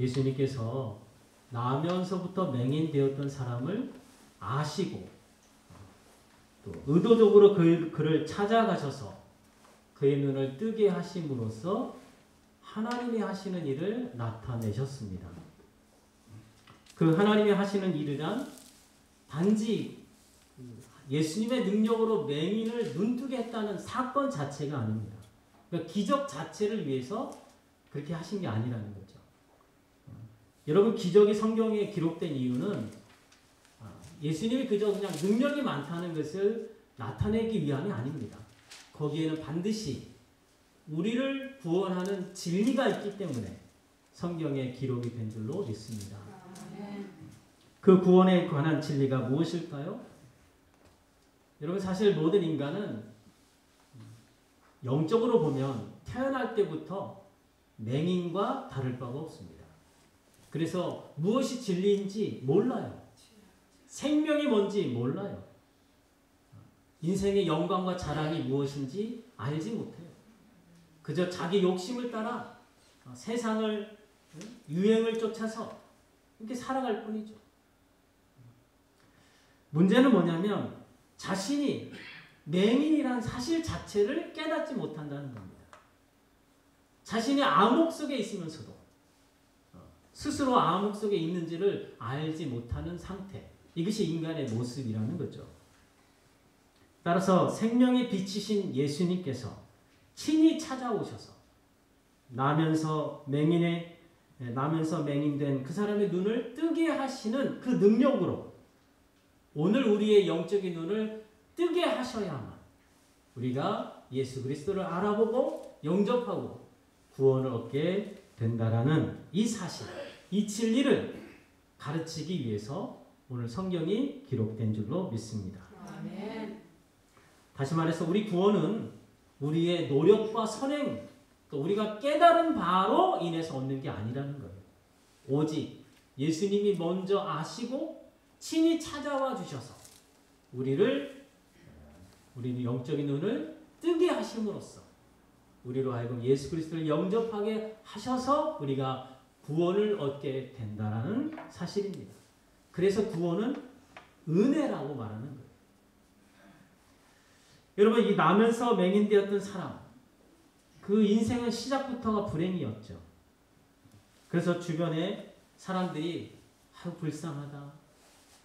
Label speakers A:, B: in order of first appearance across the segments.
A: 예수님께서 나면서부터 맹인되었던 사람을 아시고 또 의도적으로 그를 찾아가셔서 그의 눈을 뜨게 하심으로써 하나님이 하시는 일을 나타내셨습니다. 그 하나님이 하시는 일이란 단지 예수님의 능력으로 맹인을 눈뜨게 했다는 사건 자체가 아닙니다. 그러니까 기적 자체를 위해서 그렇게 하신 게 아니라는 거죠. 여러분, 기적이 성경에 기록된 이유는 예수님이 그저 그냥 능력이 많다는 것을 나타내기 위함이 아닙니다. 거기에는 반드시 우리를 구원하는 진리가 있기 때문에 성경에 기록이 된 줄로 믿습니다. 그 구원에 관한 진리가 무엇일까요? 여러분, 사실 모든 인간은 영적으로 보면 태어날 때부터 맹인과 다를 바가 없습니다. 그래서 무엇이 진리인지 몰라요. 생명이 뭔지 몰라요. 인생의 영광과 자랑이 무엇인지 알지 못해요. 그저 자기 욕심을 따라 세상을, 유행을 쫓아서 이렇게 살아갈 뿐이죠. 문제는 뭐냐면 자신이 맹인이란 사실 자체를 깨닫지 못한다는 겁니다. 자신이 암흑 속에 있으면서도 스스로 암흑 속에 있는지를 알지 못하는 상태. 이것이 인간의 모습이라는 거죠. 따라서 생명의 빛이신 예수님께서 친히 찾아오셔서 나면서 맹인된 그 사람의 눈을 뜨게 하시는 그 능력으로 오늘 우리의 영적인 눈을 뜨게 하셔야만 우리가 예수 그리스도를 알아보고 영접하고 구원을 얻게 된다라는 이 사실, 이 진리를 가르치기 위해서 오늘 성경이 기록된 줄로 믿습니다. 아멘. 다시 말해서 우리 구원은 우리의 노력과 선행, 또 우리가 깨달은 바로 인해서 얻는 게 아니라는 거예요. 오직 예수님이 먼저 아시고 친히 찾아와 주셔서 우리의 영적인 눈을 뜨게 하심으로써 우리로 하여금 예수 그리스도를 영접하게 하셔서 우리가 구원을 얻게 된다는 사실입니다. 그래서 구원은 은혜라고 말하는 거예요. 여러분, 이 나면서 맹인되었던 사람, 그 인생은 시작부터가 불행이었죠. 그래서 주변에 사람들이 아유 불쌍하다,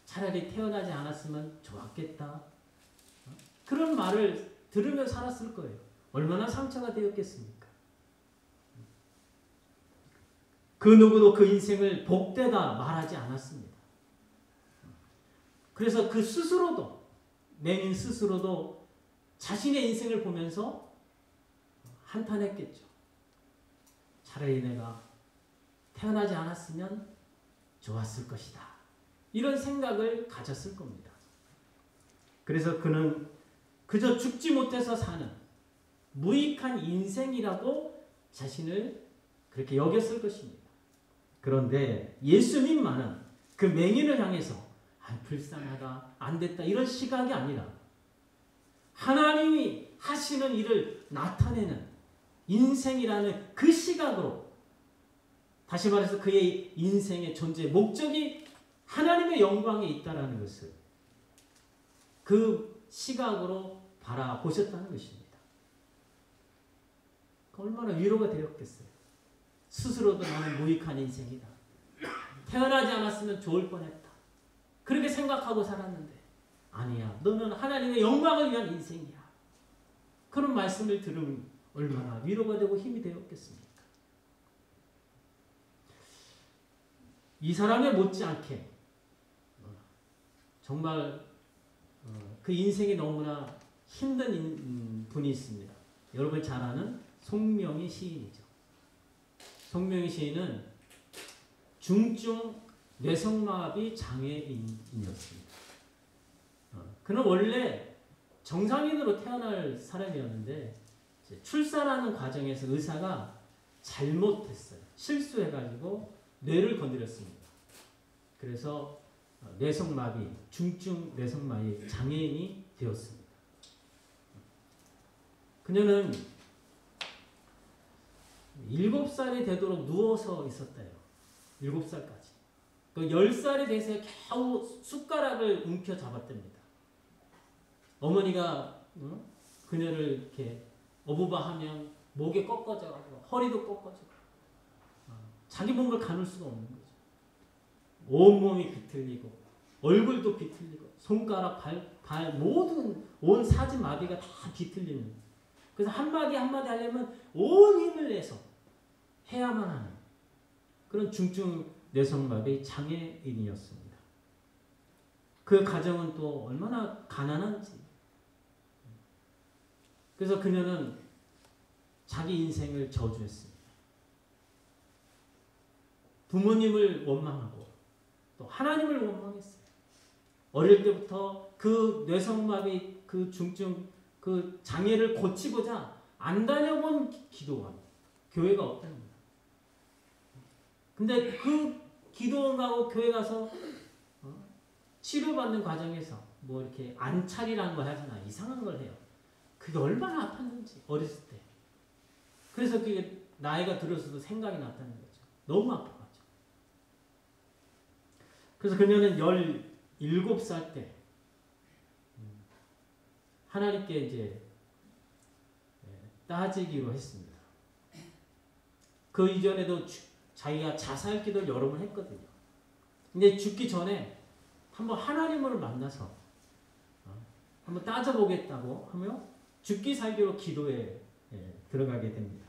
A: 차라리 태어나지 않았으면 좋았겠다, 그런 말을 들으며 살았을 거예요. 얼마나 상처가 되었겠습니까? 그 누구도 그 인생을 복되다 말하지 않았습니다. 그래서 그 스스로도, 맹인 스스로도 자신의 인생을 보면서 한탄했겠죠. 차라리 내가 태어나지 않았으면 좋았을 것이다, 이런 생각을 가졌을 겁니다. 그래서 그는 그저 죽지 못해서 사는 무익한 인생이라고 자신을 그렇게 여겼을 것입니다. 그런데 예수님만은 그 맹인을 향해서 불쌍하다, 안 됐다, 이런 시각이 아니라 하나님이 하시는 일을 나타내는 인생이라는 그 시각으로, 다시 말해서 그의 인생의 존재의 목적이 하나님의 영광에 있다라는 것을 그 시각으로 바라보셨다는 것입니다. 얼마나 위로가 되었겠어요. 스스로도 나는 무익한 인생이다, 태어나지 않았으면 좋을 뻔했다, 그렇게 생각하고 살았는데 아니야, 너는 하나님의 영광을 위한 인생이야. 그런 말씀을 들으면 얼마나 위로가 되고 힘이 되었겠습니까? 이 사람에 못지않게 정말 그 인생이 너무나 힘든 분이 있습니다. 여러분 잘 아는 송명희 시인이죠. 송명희 시인은 중증 뇌성마비 장애인이었습니다. 그는 원래 정상인으로 태어날 사람이었는데 출산하는 과정에서 의사가 잘못했어요. 실수해가지고 뇌를 건드렸습니다. 그래서 뇌성마비, 중증 뇌성마비 장애인이 되었습니다. 그녀는 7살이 되도록 누워서 있었대요. 7살까지. 그 10살에 대해서 겨우 숟가락을 움켜 잡았답니다. 어머니가 그녀를 이렇게 어부바하면 목에 꺾어져가지고 허리도 꺾어지고 자기 몸을 가눌 수가 없는 거죠. 온몸이 비틀리고 얼굴도 비틀리고 손가락, 발 모든 온 사지 마비가 다 비틀리는. 그래서 한마디 한마디 하려면 온 힘을 내서 해야만 하는 그런 중증 뇌성마비 장애인이었습니다. 그 가정은 또 얼마나 가난한지. 그래서 그녀는 자기 인생을 저주했습니다. 부모님을 원망하고 또 하나님을 원망했어요. 어릴 때부터 그 뇌성마비 그 중증 그 장애를 고치고자 안 다녀본 기도원, 교회가 없답니다. 근데 그 기도원하고 교회 가서 치료받는 과정에서 뭐 이렇게 안찰이라는 걸 하잖아. 이상한 걸 해요. 그게 얼마나 아팠는지 어렸을 때. 그래서 그게 나이가 들어서도 생각이 났다는 거죠. 너무 아파가지고. 그래서 그녀는 17살 때 하나님께 이제 따지기로 했습니다. 그 이전에도 자기가 자살 기도를 여러 번 했거든요. 근데 죽기 전에 한번 하나님을 만나서 한번 따져보겠다고 하며 죽기 살기로 기도에 들어가게 됩니다.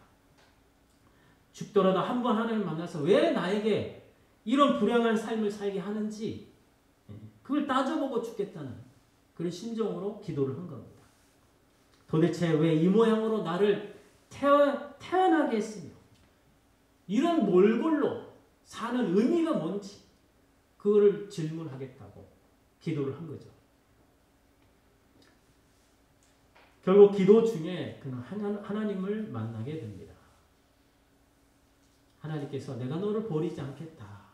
A: 죽더라도 한번 하나님을 만나서 왜 나에게 이런 불행한 삶을 살게 하는지 그걸 따져보고 죽겠다는 그런 심정으로 기도를 한 겁니다. 도대체 왜 이 모양으로 나를 태어나게 했으며 이런 몰골로 사는 의미가 뭔지 그거를 질문하겠다고 기도를 한 거죠. 결국 기도 중에 그는 하나님을 만나게 됩니다. 하나님께서 내가 너를 버리지 않겠다.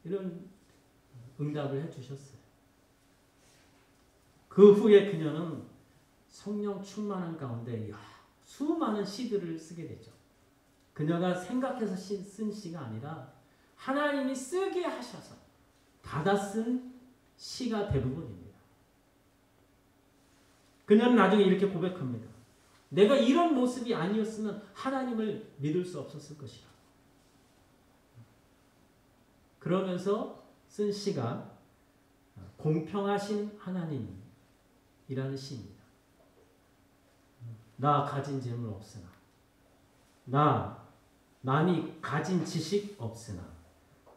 A: 이런 응답을 해주셨어요. 그 후에 그녀는 성령 충만한 가운데 수많은 시들을 쓰게 되죠. 그녀가 생각해서 쓴 시가 아니라 하나님이 쓰게 하셔서 받아 쓴 시가 대부분입니다. 그녀는 나중에 이렇게 고백합니다. 내가 이런 모습이 아니었으면 하나님을 믿을 수 없었을 것이다. 그러면서 쓴 시가 공평하신 하나님이라는 시입니다. 나 가진 재물 없으나 남이 가진 지식 없으나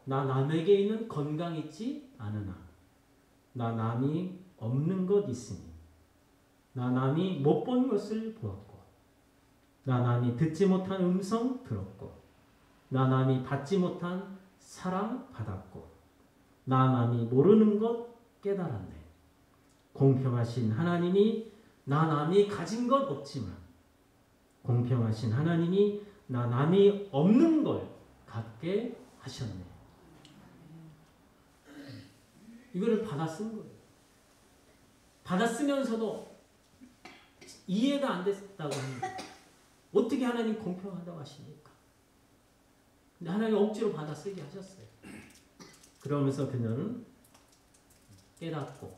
A: 나 남에게 있는 건강 있지 않으나 나 남이 없는 것 있으니 나 남이 못 본 것을 보았고 나 남이 듣지 못한 음성 들었고 나 남이 받지 못한 사랑 받았고 나 남이 모르는 것 깨달았네. 공평하신 하나님이 나 남이 가진 것 없지만 공평하신 하나님이 나 남이 없는 걸 갖게 하셨네. 이거를 받아 쓴 거예요. 받아 쓰면서도 이해가 안 됐다고 합니다. 어떻게 하나님 공평하다고 하십니까? 근데 하나님 억지로 받아 쓰게 하셨어요. 그러면서 그녀는 깨닫고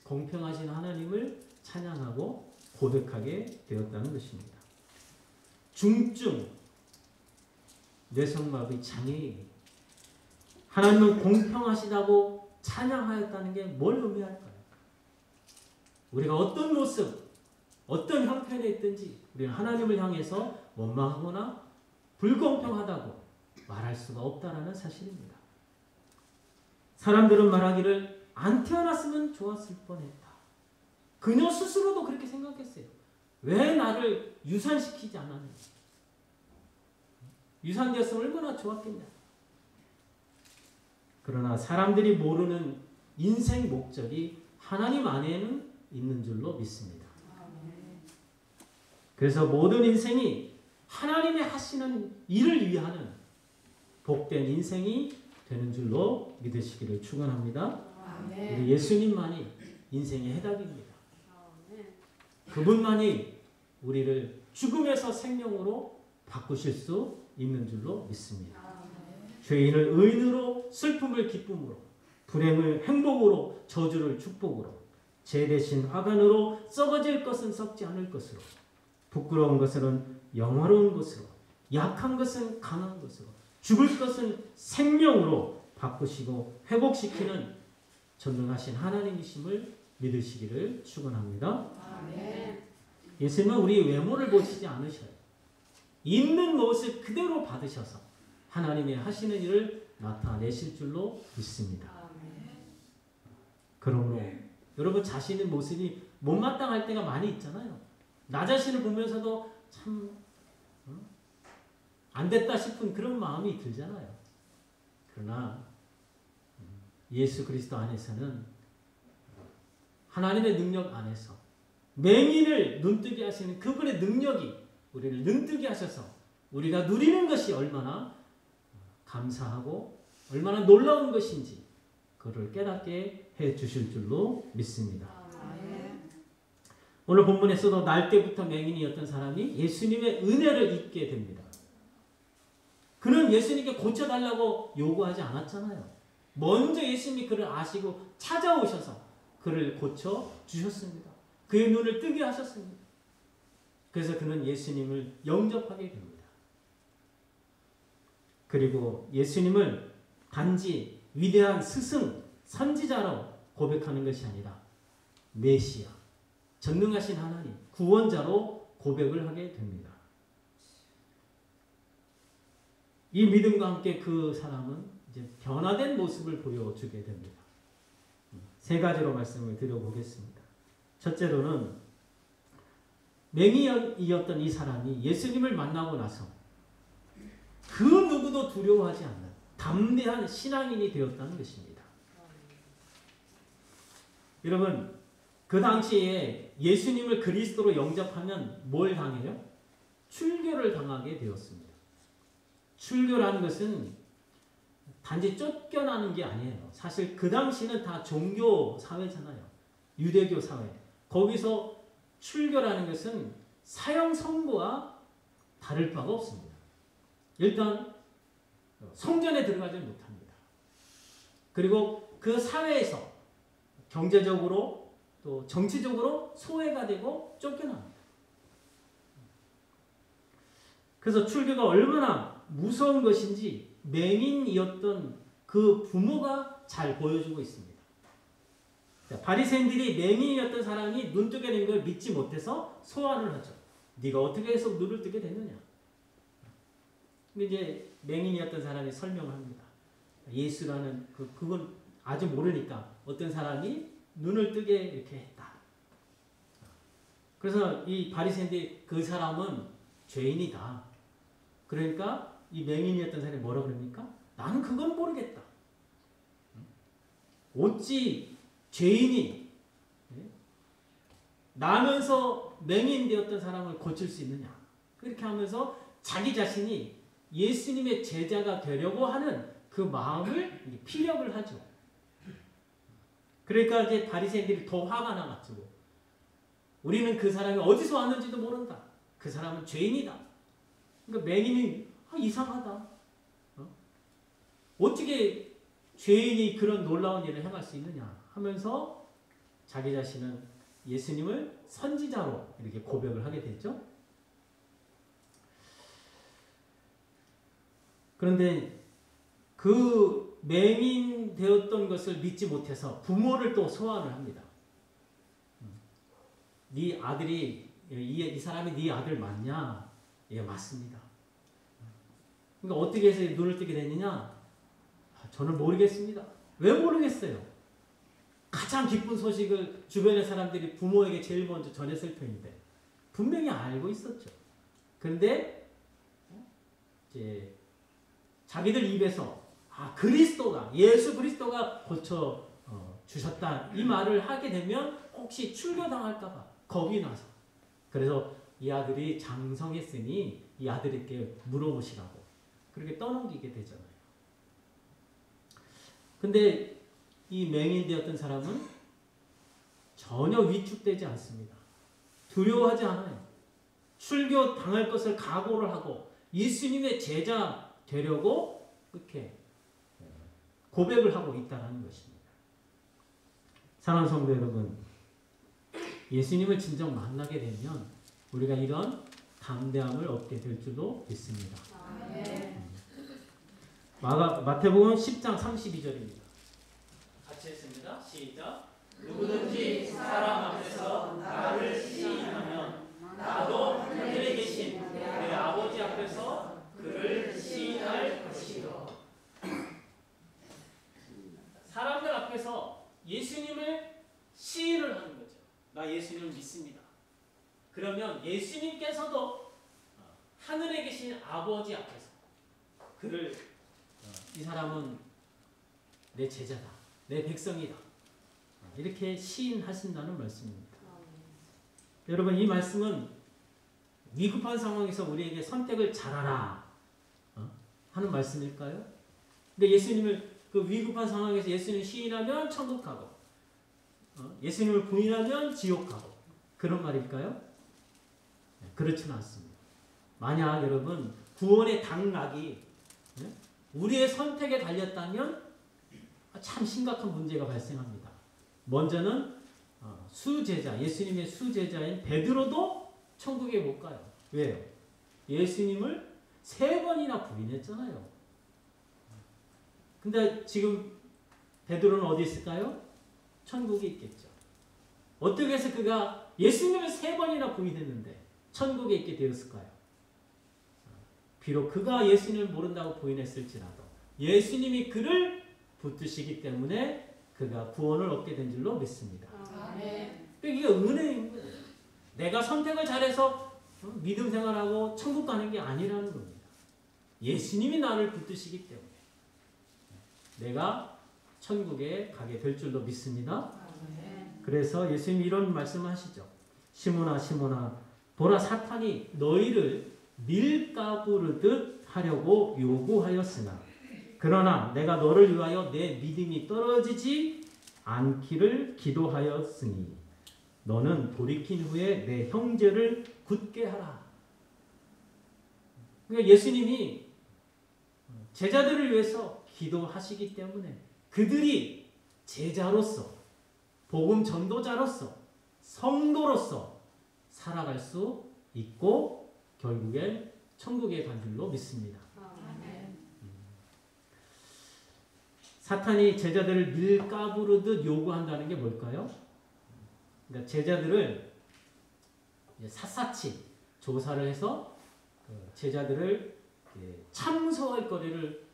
A: 공평하신 하나님을 찬양하고 고백하게 되었다는 것입니다. 중증 뇌성마비 장애인 하나님은 공평하시다고 찬양하였다는 게 뭘 의미할까요? 우리가 어떤 모습, 어떤 형편에 있든지 우리는 하나님을 향해서 원망하거나 불공평하다고 말할 수가 없다라는 사실입니다. 사람들은 말하기를 안 태어났으면 좋았을 뻔했다. 그녀 스스로도 그렇게 생각했어요. 왜 나를 유산시키지 않았는지. 유산되었으면 얼마나 좋았겠냐. 그러나 사람들이 모르는 인생 목적이 하나님 안에는 있는 줄로 믿습니다. 그래서 모든 인생이 하나님의 하시는 일을 위하는 복된 인생이 되는 줄로 믿으시기를 축원합니다. 우리 예수님만이 인생의 해답입니다. 그분만이 우리를 죽음에서 생명으로 바꾸실 수 있는 줄로 믿습니다. 죄인을 의인으로, 슬픔을 기쁨으로, 불행을 행복으로, 저주를 축복으로, 죄 대신 화관으로, 썩어질 것은 썩지 않을 것으로, 부끄러운 것은 영화로운 것으로, 약한 것은 강한 것으로, 죽을 것은 생명으로 바꾸시고 회복시키는 전능하신 하나님이심을 믿으시기를 축원합니다.
B: 아멘.
A: 예수님은 우리 외모를 보시지 않으셔요. 있는 모습 그대로 받으셔서 하나님의 하시는 일을 나타내실 줄로 믿습니다. 그러므로 여러분 자신의 모습이 못마땅할 때가 많이 있잖아요. 나 자신을 보면서도 참 안 됐다 싶은 그런 마음이 들잖아요. 그러나 예수 그리스도 안에서는 하나님의 능력 안에서 맹인을 눈뜨게 하시는 그분의 능력이 우리를 눈뜨게 하셔서 우리가 누리는 것이 얼마나 감사하고 얼마나 놀라운 것인지 그를 깨닫게 해 주실 줄로 믿습니다. 오늘 본문에서도 날 때부터 맹인이었던 사람이 예수님의 은혜를 입게 됩니다. 그는 예수님께 고쳐달라고 요구하지 않았잖아요. 먼저 예수님이 그를 아시고 찾아오셔서 그를 고쳐 주셨습니다. 그의 눈을 뜨게 하셨습니다. 그래서 그는 예수님을 영접하게 됩니다. 그리고 예수님을 단지 위대한 스승, 선지자로 고백하는 것이 아니라 메시아, 전능하신 하나님, 구원자로 고백을 하게 됩니다. 이 믿음과 함께 그 사람은 이제 변화된 모습을 보여주게 됩니다. 세 가지로 말씀을 드려보겠습니다. 첫째로는 맹인이었던 이 사람이 예수님을 만나고 나서 그 누구도 두려워하지 않는 담대한 신앙인이 되었다는 것입니다. 여러분, 그 당시에 예수님을 그리스도로 영접하면 뭘 당해요? 출교를 당하게 되었습니다. 출교라는 것은 단지 쫓겨나는 게 아니에요. 사실 그 당시는 다 종교 사회잖아요. 유대교 사회. 거기서 출교라는 것은 사형 선고와 다를 바가 없습니다. 일단 성전에 들어가지 못합니다. 그리고 그 사회에서 경제적으로 또 정치적으로 소외가 되고 쫓겨납니다. 그래서 출교가 얼마나 무서운 것인지 맹인이었던 그 부모가 잘 보여주고 있습니다. 바리새인들이 맹인이었던 사람이 눈 뜨게 된 걸 믿지 못해서 소환을 하죠. 네가 어떻게 해서 눈을 뜨게 됐느냐. 근데 이제 맹인이었던 사람이 설명을 합니다. 예수라는 그건 아주 모르니까 어떤 사람이 눈을 뜨게 이렇게 했다. 그래서 이 바리새인들이 그 사람은 죄인이다. 그러니까 이 맹인이었던 사람이 뭐라 그럽니까? 나는 그건 모르겠다. 어찌 죄인이 나면서 맹인 되었던 사람을 고칠 수 있느냐. 그렇게 하면서 자기 자신이 예수님의 제자가 되려고 하는 그 마음을 피력을 하죠. 그러니까 이제 바리새인들이 더 화가 나가지고 우리는 그 사람이 어디서 왔는지도 모른다. 그 사람은 죄인이다. 그러니까 맹인이 이상하다. 어떻게 죄인이 그런 놀라운 일을 행할 수 있느냐 하면서 자기 자신은 예수님을 선지자로 이렇게 고백을 하게 됐죠. 그런데 그 맹인 되었던 것을 믿지 못해서 부모를 또 소환을 합니다. 네 아들이 이 사람이 네 아들 맞냐? 예, 맞습니다. 그러니까 어떻게 해서 눈을 뜨게 됐느냐? 저는 모르겠습니다. 왜 모르겠어요? 가장 기쁜 소식을 주변의 사람들이 부모에게 제일 먼저 전했을 텐데 분명히 알고 있었죠. 그런데 이제 자기들 입에서 그리스도가 예수 그리스도가 고쳐 주셨다 이 말을 하게 되면 혹시 출교당할까봐 겁이 나서 그래서 이 아들이 장성했으니 이 아들에게 물어보시라고 그렇게 떠넘기게 되잖아요. 근데 이 맹인 되었던 사람은 전혀 위축되지 않습니다. 두려워하지 않아요. 출교 당할 것을 각오를 하고 예수님의 제자 되려고 이렇게 고백을 하고 있다는 것입니다. 사랑하는 성도 여러분, 예수님을 진정 만나게 되면 우리가 이런 담대함을 얻게 될 줄로 믿습니다. 마태복음 10장 32절입니다. 같이 했습니다. 시작. 누구든지 사람 앞에서 나를 시인하면 나도 하늘에 계신 내 아버지 앞에서 그를 시인할 것이요. 사람들 앞에서 예수님을 시인을 하는 거죠. 나 예수님을 믿습니다. 그러면 예수님께서도 하늘에 계신 아버지 앞에서 그를 이 사람은 내 제자다, 내 백성이다, 이렇게 시인하신다는 말씀입니다. 여러분, 이 말씀은 위급한 상황에서 우리에게 선택을 잘하라 하는 말씀일까요? 근데 예수님을 그 위급한 상황에서 예수님을 시인하면 천국 가고 예수님을 부인하면 지옥 가고 그런 말일까요? 그렇지는 않습니다. 만약 여러분 구원의 당락이 우리의 선택에 달렸다면 참 심각한 문제가 발생합니다. 먼저는 수제자, 예수님의 수제자인 베드로도 천국에 못 가요. 왜요? 예수님을 3번이나 부인했잖아요. 근데 지금 베드로는 어디 있을까요? 천국에 있겠죠. 어떻게 해서 그가 예수님을 3번이나 부인했는데 천국에 있게 되었을까요? 비록 그가 예수님을 모른다고 부인했을지라도 예수님이 그를 붙드시기 때문에 그가 구원을 얻게 된 줄로 믿습니다. 이게 은혜인 거예요. 내가 선택을 잘해서 믿음 생활하고 천국 가는 게 아니라는 겁니다. 예수님이 나를 붙드시기 때문에 내가 천국에 가게 될 줄로 믿습니다. 그래서 예수님이 이런 말씀을 하시죠. 시몬아 시몬아 보라 사탄이 너희를 밀가부르듯 하려고 요구하였으나 그러나 내가 너를 위하여 내 믿음이 떨어지지 않기를 기도하였으니 너는 돌이킨 후에 내 형제를 굳게 하라. 그러니까 예수님이 제자들을 위해서 기도하시기 때문에 그들이 제자로서 복음 전도자로서 성도로서 살아갈 수 있고 결국엔 천국에 간 줄로 믿습니다. 사탄이 제자들을 밀가부르듯 요구한다는 게 뭘까요? 그러니까 제자들을 샅샅이 조사를 해서 제자들을 참소할 거리를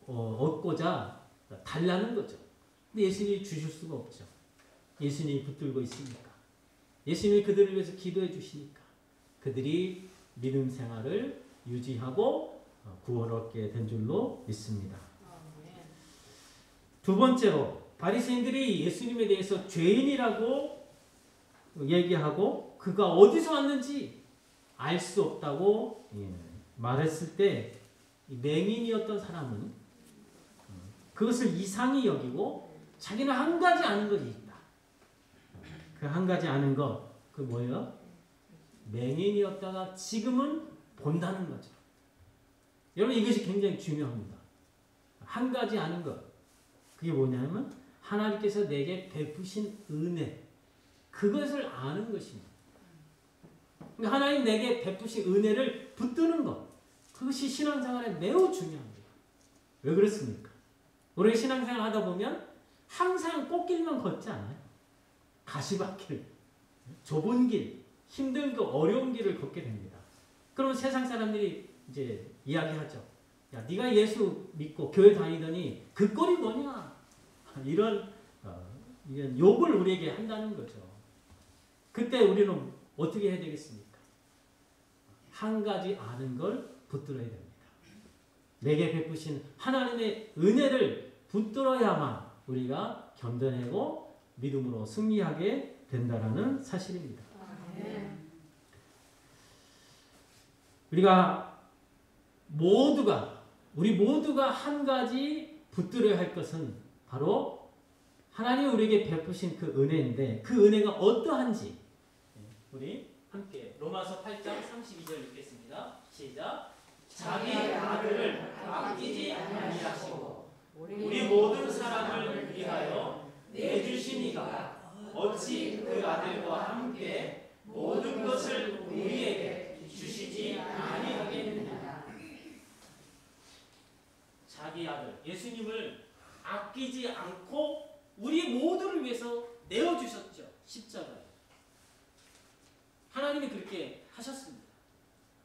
A: 얻고자 달라는 거죠. 근데 예수님이 주실 수가 없죠. 예수님이 붙들고 있으니까. 예수님이 그들을 위해서 기도해 주시니까 그들이 믿음 생활을 유지하고 구원을 얻게 된 줄로 믿습니다. 두 번째로 바리새인들이 예수님에 대해서 죄인이라고 얘기하고 그가 어디서 왔는지 알 수 없다고 말했을 때 맹인이었던 사람은 그것을 이상히 여기고 자기는 한 가지 아는 것이 있다. 그 한 가지 아는 것, 그 뭐예요? 맹인이었다가 지금은 본다는 거죠. 여러분 이것이 굉장히 중요합니다. 한 가지 아는 것. 그게 뭐냐면 하나님께서 내게 베푸신 은혜. 그것을 아는 것입니다. 하나님 내게 베푸신 은혜를 붙드는 것. 그것이 신앙생활에 매우 중요합니다. 왜 그렇습니까? 우리 신앙생활 하다 보면 항상 꽃길만 걷지 않아요. 가시밭길, 좁은 길, 힘든 그 어려운 길을 걷게 됩니다. 그러면 세상 사람들이 이제 이야기하죠. 야, 네가 예수 믿고 교회 다니더니 그 꼴이 뭐냐? 이런 욕을 우리에게 한다는 거죠. 그때 우리는 어떻게 해야 되겠습니까? 한 가지 아는 걸 붙들어야 됩니다. 내게 베푸신 하나님의 은혜를 붙들어야만 우리가 견뎌내고 믿음으로 승리하게 된다라는 사실입니다. 우리 모두가 한 가지 붙들어야 할 것은 바로 하나님이 우리에게 베푸신 그 은혜인데 그 은혜가 어떠한지 우리 함께 로마서 8장 32절 읽겠습니다. 시작. 자기 아들을 아끼지 아니하시고 우리 자기 아들 예수님을 아끼지 않고 우리 모두를 위해서 내어주셨죠. 십자가에. 하나님이 그렇게 하셨습니다.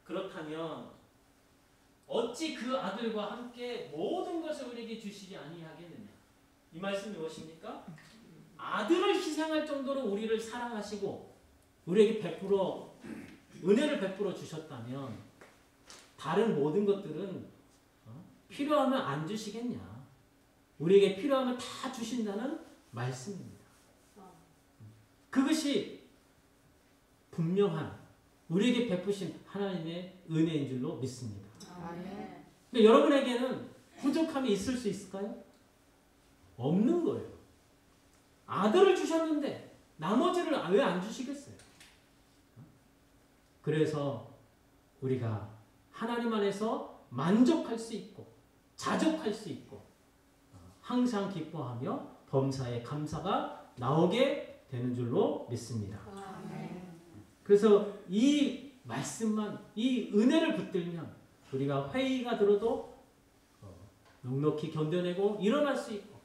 A: 그렇다면 어찌 그 아들과 함께 모든 것을 우리에게 주시지 아니하겠느냐. 이 말씀이 무엇입니까? 아들을 희생할 정도로 우리를 사랑하시고 우리에게 은혜를 베풀어 주셨다면 다른 모든 것들은 필요하면 안 주시겠냐. 우리에게 필요하면 다 주신다는 말씀입니다. 그것이 분명한 우리에게 베푸신 하나님의 은혜인 줄로 믿습니다. 근데 여러분에게는 부족함이 있을 수 있을까요? 없는 거예요. 아들을 주셨는데 나머지를 왜 안 주시겠어요? 그래서 우리가 하나님 안에서 만족할 수 있고 자족할 수 있고 항상 기뻐하며 범사에 감사가 나오게 되는 줄로 믿습니다. 그래서 이 말씀만, 이 은혜를 붙들면 우리가 회의가 들어도 넉넉히 견뎌내고 일어날 수 있고,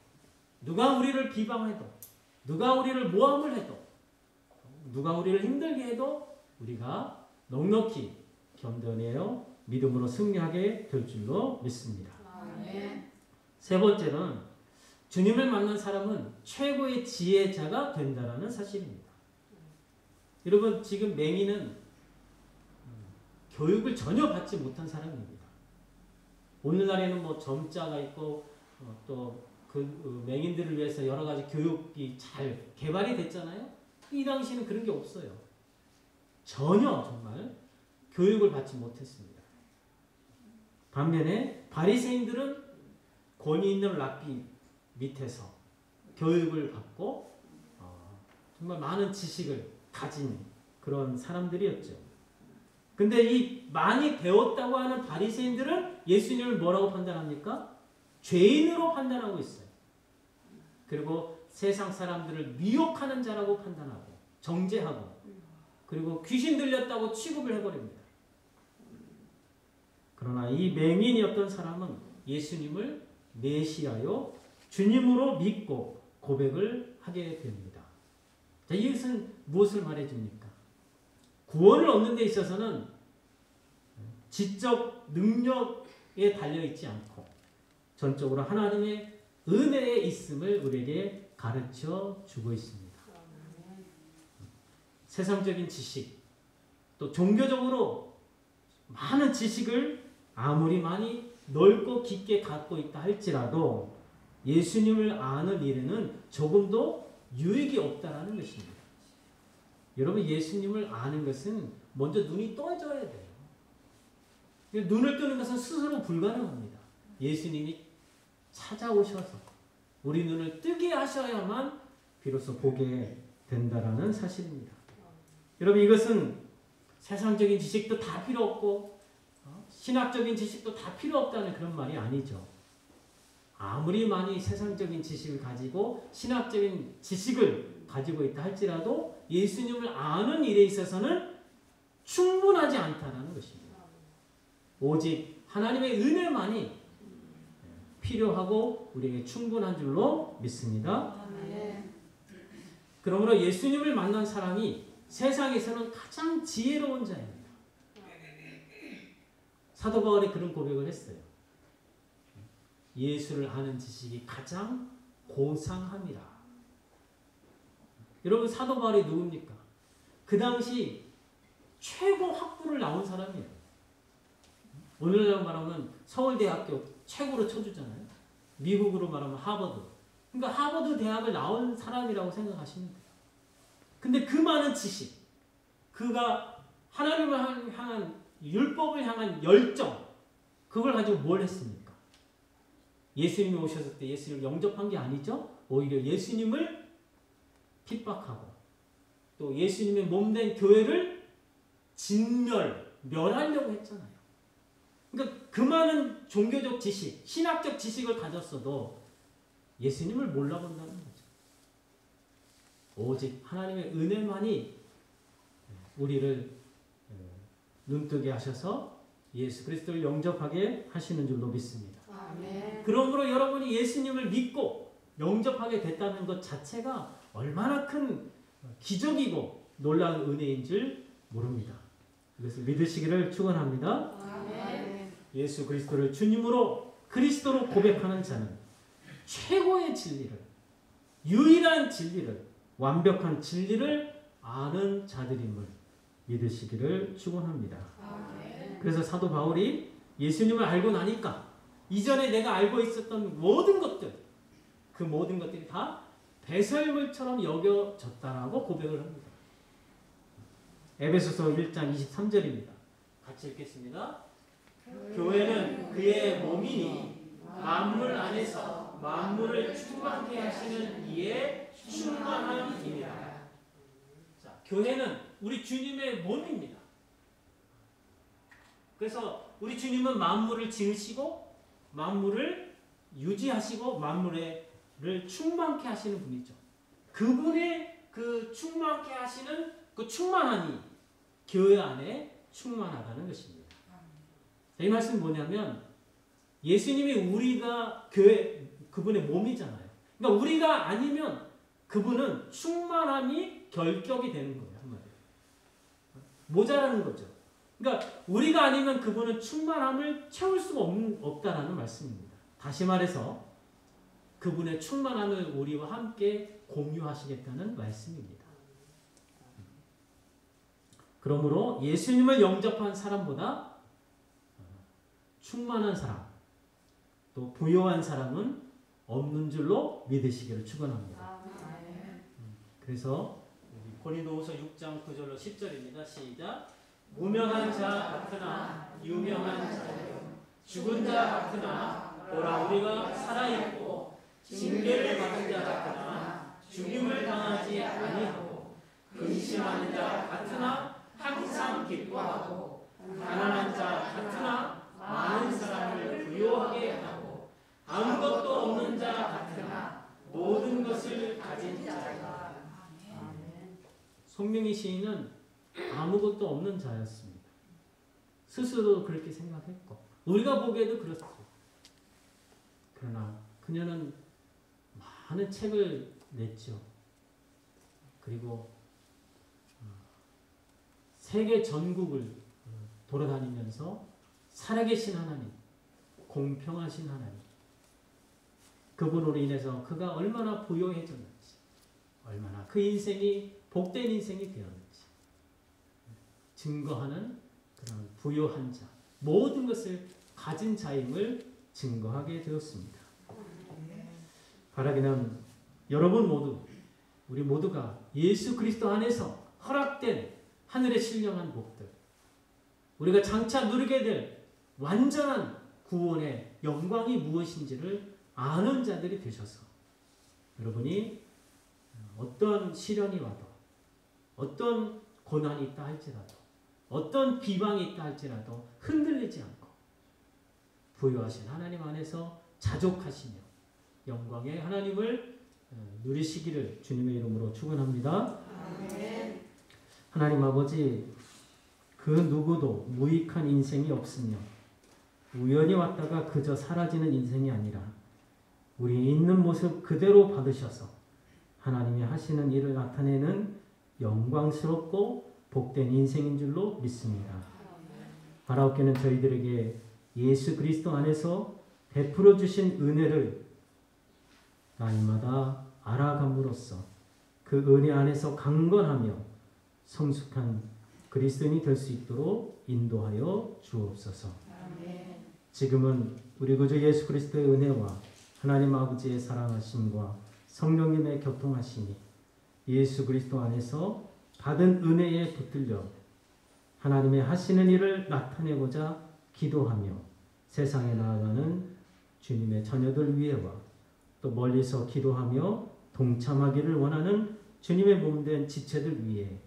A: 누가 우리를 비방해도, 누가 우리를 모함을 해도, 누가 우리를 힘들게 해도 우리가 넉넉히 견뎌내어 믿음으로 승리하게 될 줄로 믿습니다. 세 번째는 주님을 만난 사람은 최고의 지혜자가 된다는 사실입니다. 여러분, 지금 맹인은 교육을 전혀 받지 못한 사람입니다. 오늘날에는 뭐 점자가 있고 또 그 맹인들을 위해서 여러 가지 교육이 잘 개발이 됐잖아요. 이 당시에는 그런 게 없어요. 전혀 정말 교육을 받지 못했습니다. 반면에 바리새인들은 권위 있는 랍비 밑에서 교육을 받고 정말 많은 지식을 가진 그런 사람들이었죠. 근데 이 많이 배웠다고 하는 바리새인들은 예수님을 뭐라고 판단합니까? 죄인으로 판단하고 있어요. 그리고 세상 사람들을 미혹하는 자라고 판단하고 정죄하고 그리고 귀신 들렸다고 취급을 해버립니다. 그러나 이 맹인이었던 사람은 예수님을 메시아요 주님으로 믿고 고백을 하게 됩니다. 자, 이것은 무엇을 말해줍니까? 구원을 얻는 데 있어서는 지적 능력에 달려있지 않고 전적으로 하나님의 은혜에 있음을 우리에게 가르쳐 주고 있습니다. 세상적인 지식, 또 종교적으로 많은 지식을 아무리 많이 넓고 깊게 갖고 있다 할지라도 예수님을 아는 일에는 조금도 유익이 없다라는 것입니다. 여러분, 예수님을 아는 것은 먼저 눈이 떠져야 돼요. 눈을 뜨는 것은 스스로 불가능합니다. 예수님이 찾아오셔서 우리 눈을 뜨게 하셔야만 비로소 보게 된다라는 사실입니다. 여러분, 이것은 세상적인 지식도 다 필요 없고 신학적인 지식도 다 필요 없다는 그런 말이 아니죠. 아무리 많이 세상적인 지식을 가지고 신학적인 지식을 가지고 있다 할지라도 예수님을 아는 일에 있어서는 충분하지 않다는 것입니다. 오직 하나님의 은혜만이 필요하고 우리에게 충분한 줄로 믿습니다. 그러므로 예수님을 만난 사람이 세상에서는 가장 지혜로운 자입니다. 사도 바울이 그런 고백을 했어요. 예수를 아는 지식이 가장 고상함이라. 여러분, 사도 바울이 누굽니까? 그 당시 최고 학부를 나온 사람이에요. 오늘날 말하면 서울대학교 최고로 쳐주잖아요. 미국으로 말하면 하버드. 그러니까 하버드 대학을 나온 사람이라고 생각하시면 돼요. 근데 그 많은 지식, 그가 하나님을 향한 율법을 향한 열정, 그걸 가지고 뭘 했습니까? 예수님이 오셨을 때 예수님을 영접한 게 아니죠. 오히려 예수님을 핍박하고 또 예수님의 몸된 교회를 멸하려고 했잖아요. 그러니까 그 많은 종교적 지식, 신학적 지식을 가졌어도 예수님을 몰라본다는 거죠. 오직 하나님의 은혜만이 우리를 눈뜨게 하셔서 예수 그리스도를 영접하게 하시는 줄로 믿습니다. 그러므로 여러분이 예수님을 믿고 영접하게 됐다는 것 자체가 얼마나 큰 기적이고 놀라운 은혜인 줄 모릅니다. 이것을 믿으시기를 축원합니다. 예수 그리스도를 주님으로 그리스도로 고백하는 자는 최고의 진리를, 유일한 진리를, 완벽한 진리를 아는 자들임을 믿으시기를 축원합니다. 그래서 사도 바울이 예수님을 알고 나니까 이전에 내가 알고 있었던 모든 것들, 그 모든 것들이 다 배설물처럼 여겨졌다라고 고백을 합니다. 에베소서 1장 23절입니다. 같이 읽겠습니다. 교회는 그의 몸이니 만물 안에서 만물을 충만케 하시는 이의 충만함이니라. 자, 교회는 우리 주님의 몸입니다. 그래서 우리 주님은 만물을 지으시고 만물을 유지하시고 만물을 충만케 하시는 분이죠. 그분의 그 충만케 하시는 그 충만함이 교회 안에 충만하다는 것입니다. 이 말씀은 뭐냐면 예수님이 우리가 교회 그분의 몸이잖아요. 그러니까 우리가 아니면 그분은 충만함이 결격이 되는 거예요. 한마디로. 모자라는 거죠. 그러니까 우리가 아니면 그분은 충만함을 채울 수가 없다라는 말씀입니다. 다시 말해서 그분의 충만함을 우리와 함께 공유하시겠다는 말씀입니다. 그러므로 예수님을 영접한 사람보다 충만한 사람, 또 부요한 사람은 없는 줄로 믿으시기를 축원합니다. 그래서 고린도후서 6장 9절로 10절입니다. 시작. 무명한 자 같으나 유명한 자요, 죽은 자 같으나 보라 우리가 살아있고, 징계를 받은 자 같으나 죽임을 당하지 아니하고, 근심하는 자 같으나 항상 기뻐하고, 가난한 자 같으나 많은 사람을 부요하게 하고, 아무것도 없는 자 같으나 모든 것을 가진 자다. 송명희 시인은 아무것도 없는 자였습니다. 스스로 그렇게 생각했고 우리가 보기에도 그렇죠. 그러나 그녀는 많은 책을 냈죠. 그리고 세계 전국을 돌아다니면서 살아계신 하나님, 공평하신 하나님, 그분으로 인해서 그가 얼마나 부요해졌는지, 얼마나 그 인생이 복된 인생이 되었는지 증거하는 그런 부요한 자, 모든 것을 가진 자임을 증거하게 되었습니다. 바라기는 여러분 모두, 우리 모두가 예수 그리스도 안에서 허락된 하늘의 신령한 복들, 우리가 장차 누리게 될 완전한 구원의 영광이 무엇인지를 아는 자들이 되셔서 여러분이 어떤 시련이 와도, 어떤 고난이 있다 할지라도, 어떤 비방이 있다 할지라도 흔들리지 않고 부유하신 하나님 안에서 자족하시며 영광의 하나님을 누리시기를 주님의 이름으로 축원합니다. 하나님 아버지, 그 누구도 무익한 인생이 없으며 우연히 왔다가 그저 사라지는 인생이 아니라 우리 있는 모습 그대로 받으셔서 하나님이 하시는 일을 나타내는 영광스럽고 복된 인생인 줄로 믿습니다. 바라옵기는 저희들에게 예수 그리스도 안에서 베풀어 주신 은혜를 날마다 알아감으로써 그 은혜 안에서 강건하며 성숙한 그리스도인이 될 수 있도록 인도하여 주옵소서. 지금은 우리 구주 예수 그리스도의 은혜와 하나님 아버지의 사랑하심과 성령님의 교통하심이 예수 그리스도 안에서 받은 은혜에 붙들려 하나님의 하시는 일을 나타내고자 기도하며 세상에 나아가는 주님의 자녀들 위에와 또 멀리서 기도하며 동참하기를 원하는 주님의 몸된 지체들 위에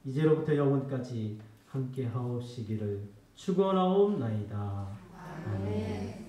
A: 이제로부터 영원까지 함께 하옵시기를 축원하옵나이다. 아멘.